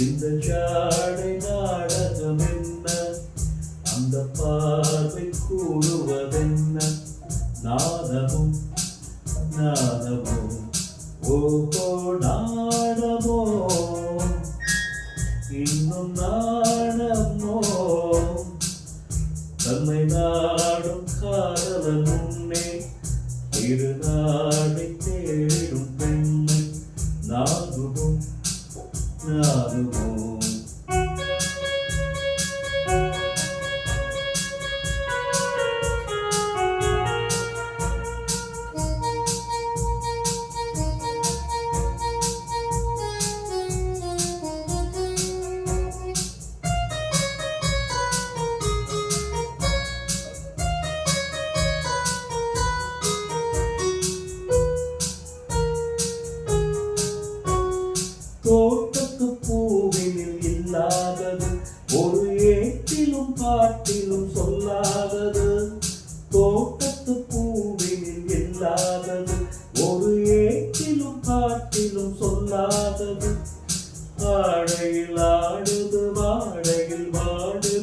இந்த ஜாடை நாடகம் என்ன, அந்த பார்வை கூறுவதென்ன, நாதமும் நாதமோ, ஓஹோ நாடமோ, இன்னும் நாணமோ, தன்னை நாடும் காதலன் முன்னே திருநாடை தேடும் பெண்மை, நாதுமோ நாதுமோ. தோட்டத்து பூவினில் இல்லாதது, ஒரு ஏட்டிலும் பாட்டிலும் சொல்லாதது. தோட்டத்து பூவினில் இல்லாதது, ஒரு ஏட்டிலும் பாட்டிலும் சொல்லாதது. ஆடையில் ஆடுது வாடையில் வாடு,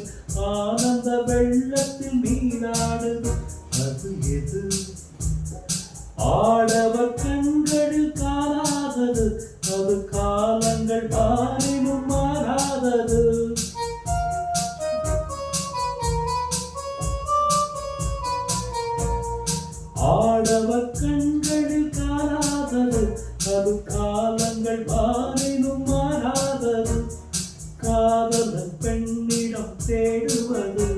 ஆனந்த வெள்ளத்தில் நீராடுது, அது எது? ஆடவர் கண்களில் காணாதது, அது காலங்கள் மாறினும் மாறாதது. ஆடவர் கண்களில் காணாதது, அது காலங்கள் மாறினும் மாறாதது. காதலன் பெண்ணிடம் தேடுவது,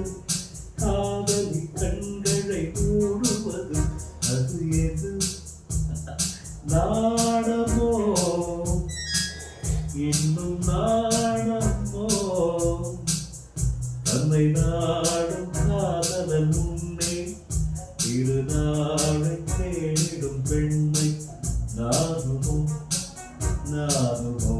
காதலி கண்களை மூடுவது, அது எது? நாணமோ, இன்னும் நாணமோ, தன்னை நாடும் காதலன் முன்னே திருநாளை தேடும் பெண்மை, நாதுமோ நாதுமோ.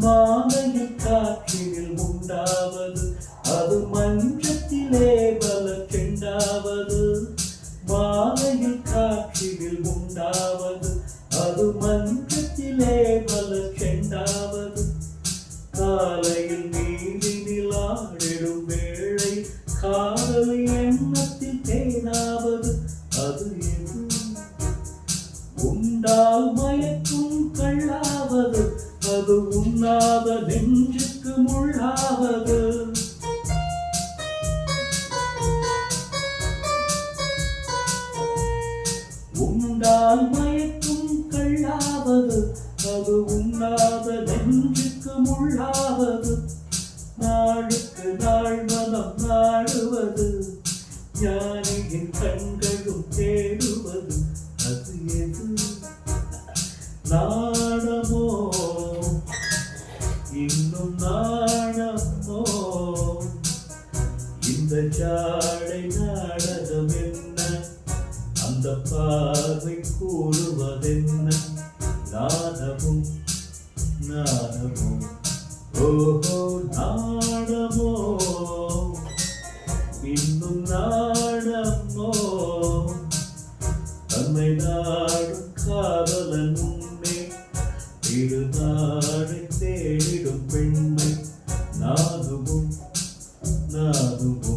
மாலையில் காற்றினில் உண்டாவது, அது மஞ்சத்திலே பல செண்டாவது. மாலையில் காற்றினில் உண்டாவது, அது மஞ்சத்திலே பல செண்டாவது. காலையில் நீரினில் ஆடிடும் வேளை, காதல் எண்ணத்தில் தேனாவது, அது எது? உண்டால் மயக்கும் கள்ளாவது, அது உண்ணாத நெஞ்சுக்கு முள்ளாவது. உண்டால் மயக்கும் கள்ளாவது, அது உண்ணாத நெஞ்சுக்கு முள்ளாவது. நாளுக்கு நாள் மனம் நாடுவது, ஞானியின் கண்களும் தேடுவது, அது எது? நாணமோ, இன்னும் நாணமோ, இந்த ஜாடை நாடகம் என்ன, அந்த பார்வை கூறுவதென்ன, நாணமும் நாணமோ, ஓஹோ நாணமோ, இன்னும் நாணமோ, தன்னை நாடும் காதலன் முன்னே திருநாடை தேடும் பெண்மை, நாதுமோ நாதுமோ.